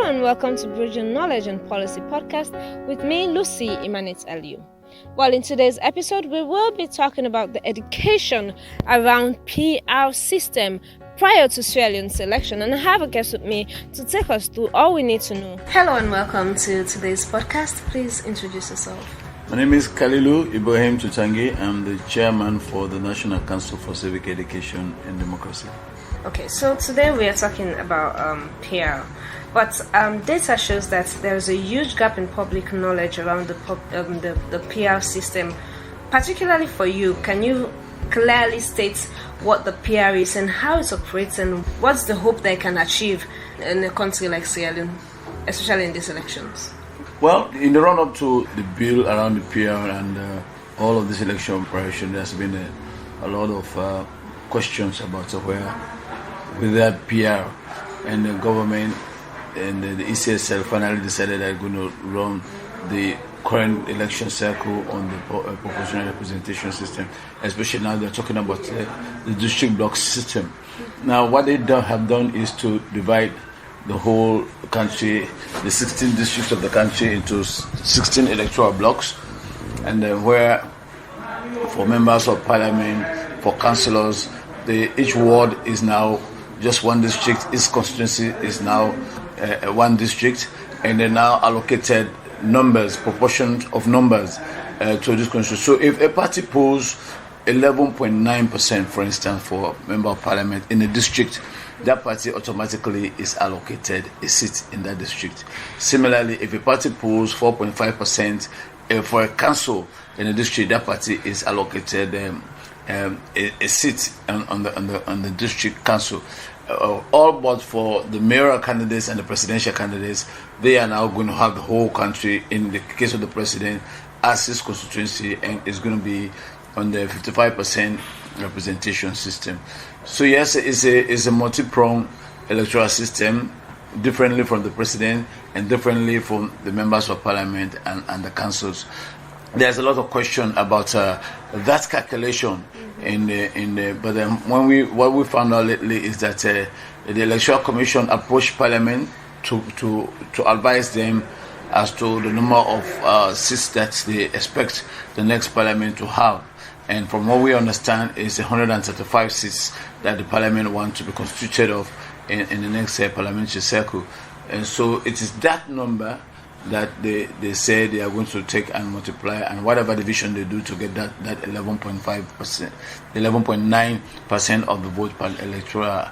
and welcome to Bridging Knowledge and Policy podcast with me, Lucy Imanit-Aliu. Well, in today's episode, we will be talking about the education around PR system prior to Sierra Leone's election, and I have a guest with me to take us through all we need to know. Hello and welcome to today's podcast. Please introduce yourself. My name is Kalilu Totangi. I'm the chairman for the National Council for Civic Education and Democracy. Okay, so today we are talking about PR, but data shows that there's a huge gap in public knowledge around the PR system. Particularly for you, can you clearly state what the PR is and how it operates and what's the hope they can achieve in a country like Sierra Leone, especially in these elections? Well, in the run-up to the bill around the PR and all of this election preparation, there's been a lot of questions about where with that PR and the government and the ECSL finally decided they're going to run the current election cycle on the proportional representation system, especially now they're talking about the district block system. Now, what they have done is to divide the whole country, the 16 districts of the country, into 16 electoral blocks, and where for members of parliament, for councillors, each ward is now just one district, each constituency is now one district, and they now allocated proportions of numbers to this constituency. So if a party polls 11.9%, for instance, for member of parliament in a district, that party automatically is allocated a seat in that district. Similarly, if a party polls 4.5% for a council in a district, that party is allocated a seat on the district council. All but for the mayoral candidates and the presidential candidates, they are now going to have the whole country, in the case of the president, as his constituency, and it's going to be on the 55% representation system. So yes, it's a multi-pronged electoral system, differently from the president and differently from the members of parliament and the councils. There's a lot of question about that calculation but what we found out lately is that the Electoral Commission approached Parliament to advise them as to the number of seats that they expect the next Parliament to have. And from what we understand, it's 135 seats that the Parliament wants to be constituted of in the next parliamentary cycle. And so it is that number that they say they are going to take and multiply, and whatever division they do to get that 11.5%, 11.9% of the vote per electoral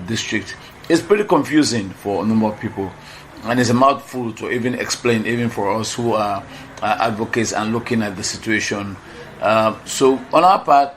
district. It's pretty confusing for a number of people, and it's a mouthful to even explain, even for us who are advocates and looking at the situation. So on our part,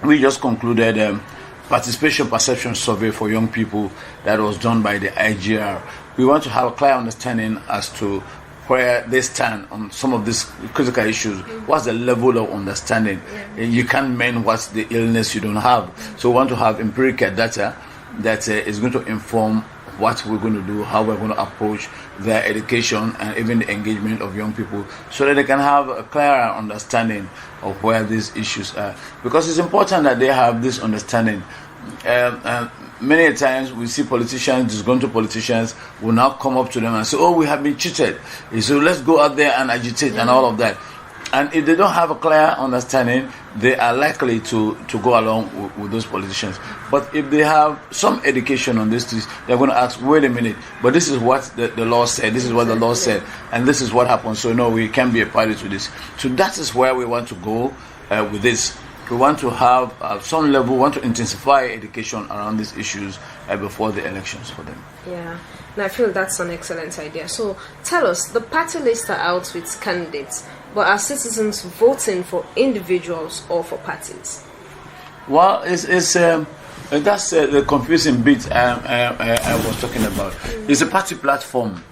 we just concluded participation perception survey for young people that was done by the IGR. We want to have a clear understanding as to where they stand on some of these critical issues. What's the level of understanding? You can't mend what's the illness you don't have. So we want to have empirical data that is going to inform what we're going to do, how we're going to approach their education and even the engagement of young people, so that they can have a clearer understanding of where these issues are. Because it's important that they have this understanding. Many times we see politicians, disgruntled politicians, will now come up to them and say, "Oh, we have been cheated, so let's go out there and agitate," and all of that. And if they don't have a clear understanding, they are likely to go along with those politicians. But if they have some education on this, they're going to ask, "Wait a minute, but this is what the law said, this is what the law said, and this is what happened, so no, we can't be a party to this." So that is where we want to go with this. We want to have some level, we want to intensify education around these issues before the elections for them. Yeah, and I feel that's an excellent idea. So tell us, the party lists are out with candidates, but are citizens voting for individuals or for parties? Well, that's the confusing bit I was talking about. It's a party platform.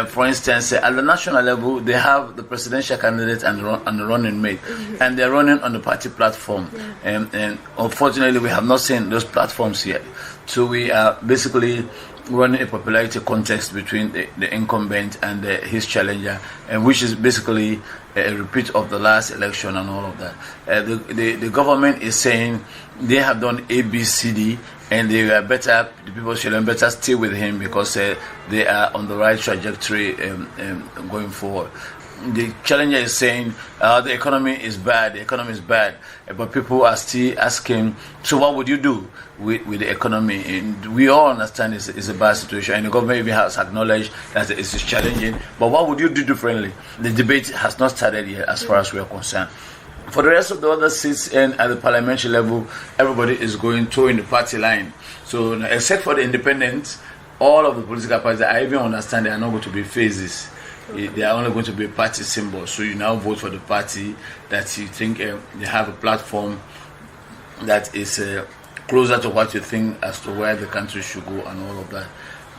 For instance, at the national level, they have the presidential candidate and the running mate, and they're running on the party platform. And unfortunately, we have not seen those platforms yet. So we are basically running a popularity contest between the incumbent and his challenger, and which is basically a repeat of the last election and all of that. The government is saying they have done ABCD and the people should better stay with him because they are on the right trajectory going forward. The challenger is saying the economy is bad, but people are still asking, so what would you do with the economy? And we all understand it's a bad situation, and the government even has acknowledged that it is challenging, but what would you do differently? The debate has not started yet as far as we are concerned. For the rest of the other seats and at the parliamentary level, everybody is going in the party line. So except for the independents, all of the political parties, I even understand they are not going to be phases. They are only going to be a party symbol. So you now vote for the party that you think they have a platform that is closer to what you think as to where the country should go and all of that.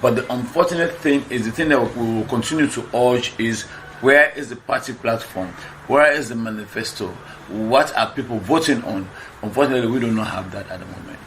But the unfortunate thing is, the thing that we will continue to urge is, where is the party platform? Where is the manifesto? What are people voting on? Unfortunately, we do not have that at the moment.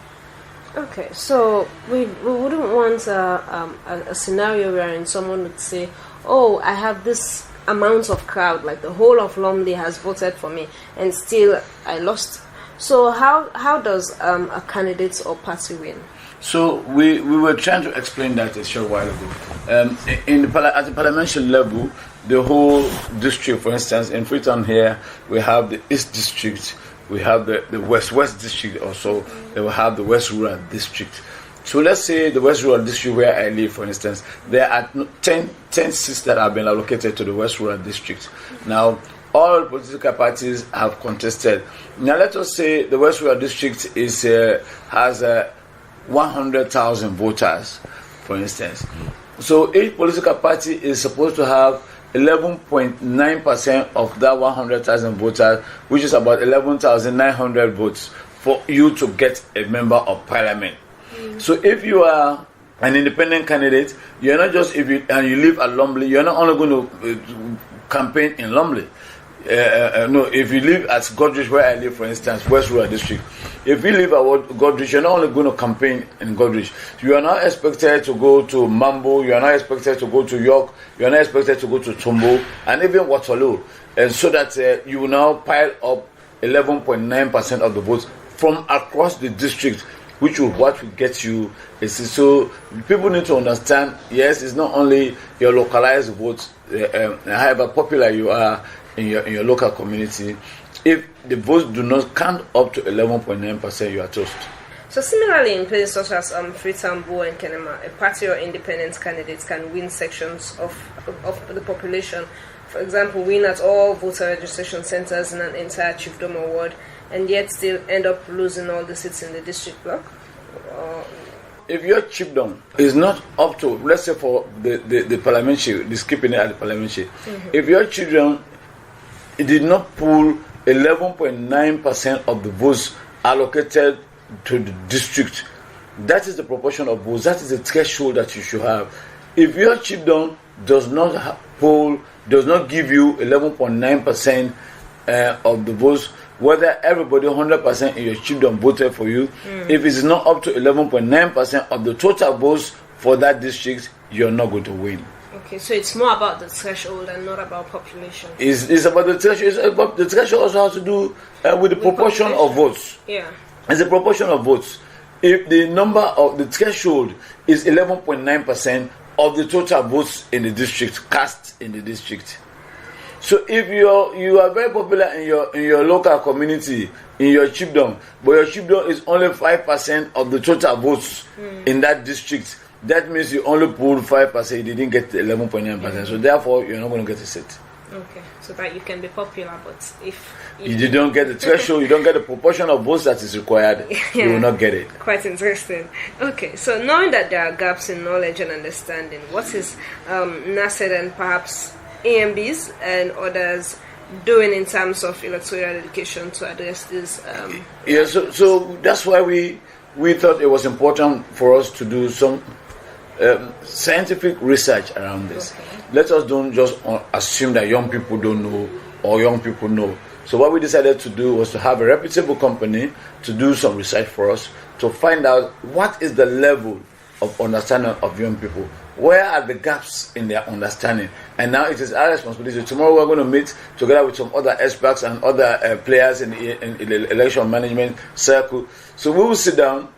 Okay, so we wouldn't want a scenario wherein someone would say, oh, I have this amount of crowd, like the whole of Lumley has voted for me, and still I lost. So how does a candidate or party win? So we were trying to explain that a short while ago. At the parliamentary level, the whole district, for instance, in Freetown here, we have the East District, we have the West District also, then we have the West Rural District. So let's say the West Rural District where I live, for instance, there are 10 seats that have been allocated to the West Rural District. Now, all political parties have contested. Now, let us say the West Rural District has 100,000 voters, for instance. So each political party is supposed to have 11.9% of that 100,000 voters, which is about 11,900 votes for you to get a member of parliament. So if you are an independent candidate, you're not just you live at Lumley, you're not only going to campaign in Lumley. No, if you live at Godrich, where I live, for instance, West Rural District, if you live at Godrich, you're not only going to campaign in Godrich. You are not expected to go to Mambo, you are not expected to go to York, you are not expected to go to Tombo, and even Waterloo, and so that you will now pile up 11.9% of the votes from across the district, which will what will get you. So people need to understand, yes, it's not only your localized votes, however popular you are in your local community. If the votes do not count up to 11.9%, you are toast. So similarly, in places such as Freetown, Bo, and Kenema, a party or independent candidate can win sections of the population. For example, win at all voter registration centers in an entire chiefdom or ward, and yet still end up losing all the seats in the district block? If your chiefdom is not up to, let's say for the parliamentary, the skipping it at the parliamentary, if your chiefdom did not pull 11.9% of the votes allocated to the district, that is the proportion of votes, that is the threshold that you should have. If your chiefdom does not does not give you 11.9% of the votes, whether everybody 100% in your chiefdom voted for you, if it's not up to 11.9% of the total votes for that district, you're not going to win. Okay, so it's more about the threshold and not about population. It's about the threshold. It's about the threshold also has to do with the proportion of votes. Yeah. It's a proportion of votes. If the number of the threshold is 11.9% of the total votes in the district, cast in the district. So if you are very popular in your local community, in your chiefdom, but your chiefdom is only 5% of the total votes in that district, that means you only pulled 5%, you didn't get 11.9%. So therefore, you're not going to get a seat. Okay, so that you can be popular, but if you don't get the threshold, you don't get the proportion of votes that is required, you will not get it. Quite interesting. Okay, so knowing that there are gaps in knowledge and understanding, what is NaCCED and perhaps EMBs and others doing in terms of electoral education to address this? So that's why we thought it was important for us to do some scientific research around this. Okay. Let us don't just assume that young people don't know or young people know. So what we decided to do was to have a reputable company to do some research for us to find out what is the level of understanding of young people. Where are the gaps in their understanding? And now it is our responsibility. Tomorrow we're going to meet together with some other experts and other players in the election management circle. So we will sit down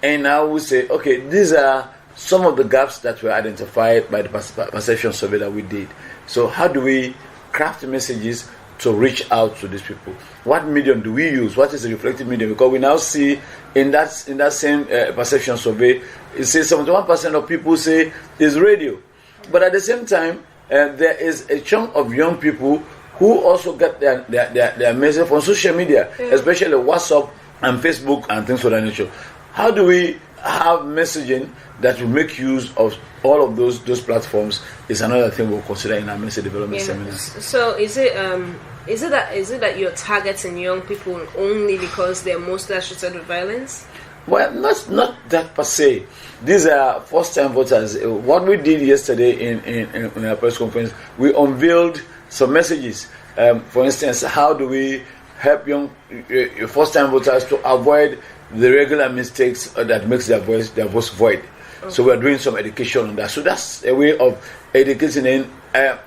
And now we say, okay, these are some of the gaps that were identified by the perception survey that we did. So how do we craft messages to reach out to these people? What medium do we use? What is the reflective medium? Because we now see in that same perception survey, it says 71% of people say is radio. But at the same time, there is a chunk of young people who also get their message from social media, especially WhatsApp and Facebook and things of that nature. How do we have messaging that will make use of all of those platforms is another thing we'll consider in our message development seminars. So is it that you're targeting young people only because they're mostly associated with violence? Well, not that per se. These are first-time voters. What we did yesterday in our press conference, we unveiled some messages. For instance, how do we help young first-time voters to avoid the regular mistakes that makes their voice void? Okay. So we are doing some education on that. So that's a way of educating them,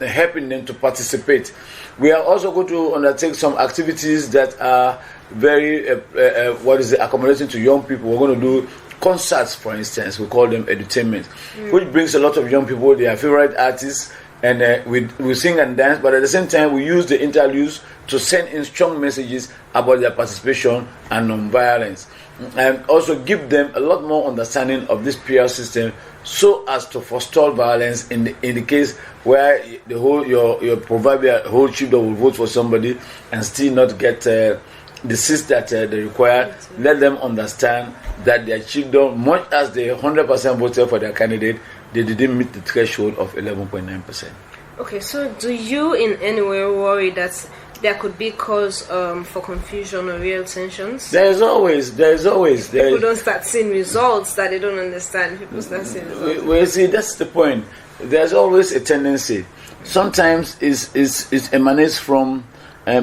helping them to participate. We are also going to undertake some activities that are very accommodating to young people. We're going to do concerts, for instance. We call them edutainment, which brings a lot of young people, their favorite artists, and we sing and dance, but at the same time we use the interludes to send in strong messages about their participation and non-violence, and also give them a lot more understanding of this PR system, so as to forestall violence in the case where the whole your proverbial whole chief will vote for somebody and still not get the seats that they require. Let them understand that their children, much as they 100% voted for their candidate, they didn't meet the threshold of 11.9%. Okay, so do you in any way worry that there could be cause for confusion or real tensions? There is always. People don't start seeing results that they don't understand. People start seeing results. Well, see, that's the point. There's always a tendency. Sometimes it emanates from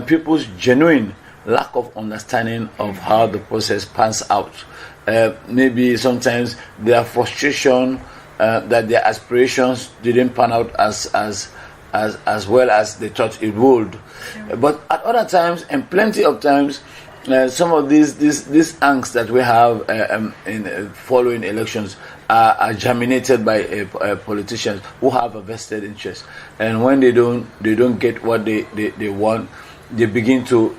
people's genuine lack of understanding of how the process pans out. Maybe sometimes their frustration that their aspirations didn't pan out as well as they thought it would. But at other times, and plenty of times, some of these angst that we have in following elections are germinated by politicians who have a vested interest, and when they don't get what they want, they begin to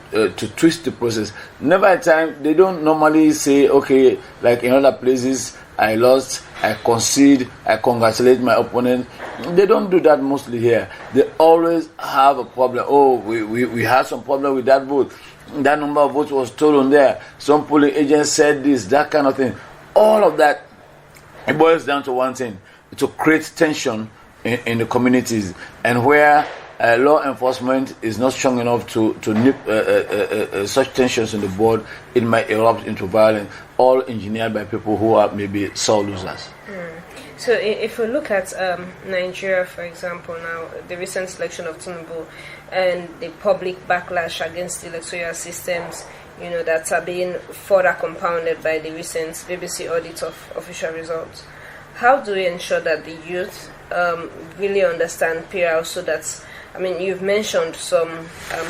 twist the process. Never a time they don't normally say, okay, like in other places, I lost, I concede, I congratulate my opponent. They don't do that mostly here. They always have a problem. Oh, we had some problem with that vote. That number of votes was stolen there. Some polling agents said this, that kind of thing. All of that, it boils down to one thing: to create tension in the communities, and where law enforcement is not strong enough to nip such tensions in the board, it might erupt into violence, all engineered by people who are maybe sore losers. So if we look at Nigeria, for example, now, the recent selection of Tinubu and the public backlash against the electoral systems, that are being further compounded by the recent BBC audit of official results, how do we ensure that the youth really understand PR, so that, you've mentioned some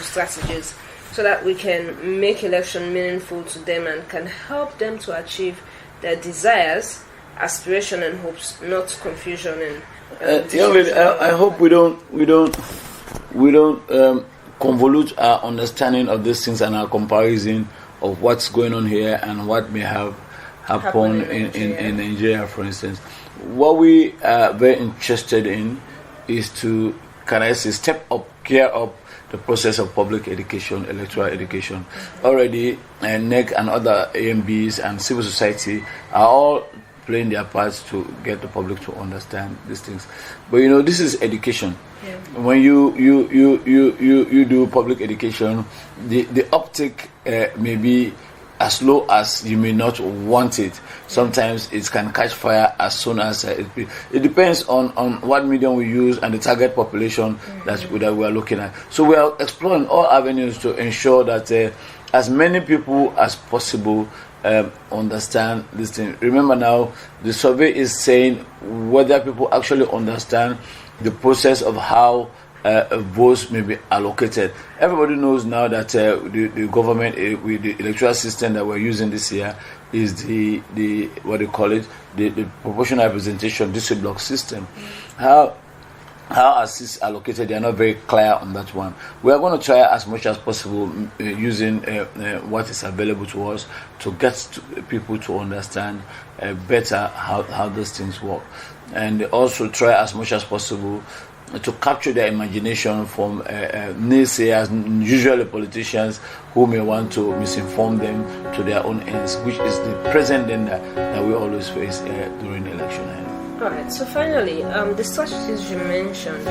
strategies, so that we can make election meaningful to them and can help them to achieve their desires, aspiration and hopes, not confusion and I hope we don't convolute our understanding of these things and our comparison of what's going on here and what may have happened in Nigeria, for instance. What we are very interested in is to, gear up the process of public education, electoral education. Already, NEC and other EMBs and civil society are all playing their parts to get the public to understand these things. But this is education. Yeah. When you do public education, the uptake may be as low as you may not want it. Sometimes it can catch fire as soon as it depends on what medium we use and the target population that we are looking at. So we are exploring all avenues to ensure that as many people as possible understand this thing. Remember now, the survey is saying whether people actually understand the process of how votes may be allocated. Everybody knows now that the government with the electoral system that we're using this year is the what they call it, the proportional representation district block system. How are seats allocated? They are not very clear on that one. We are going to try as much as possible using what is available to us to get people to understand better how those things work, and also try as much as possible to capture their imagination from naysayers, usually politicians, who may want to misinform them to their own ends, which is the present danger that we always face during the election. Alright, so finally, the strategies you mentioned,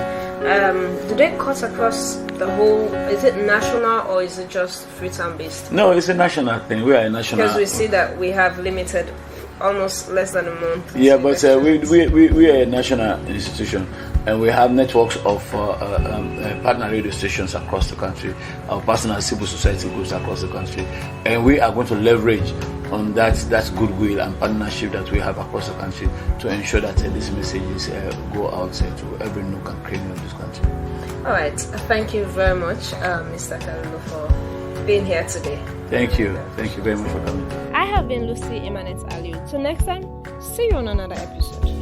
do they cut across the whole, is it national or is it just Freetown based? No, it's a national thing. We are a national. Because we see that we have limited, almost less than a month. Yeah, but we are a national institution, and we have networks of partner radio stations across the country, our personal civil society groups across the country, and we are going to leverage on that goodwill and partnership that we have across the country to ensure that these messages go out to every nook and cranny of this country. All right, thank you very much, Mr. Kalilu, for being here today. Thank you very much for coming. I have been Lucy Emanet Aliu. Till next time, see you on another episode.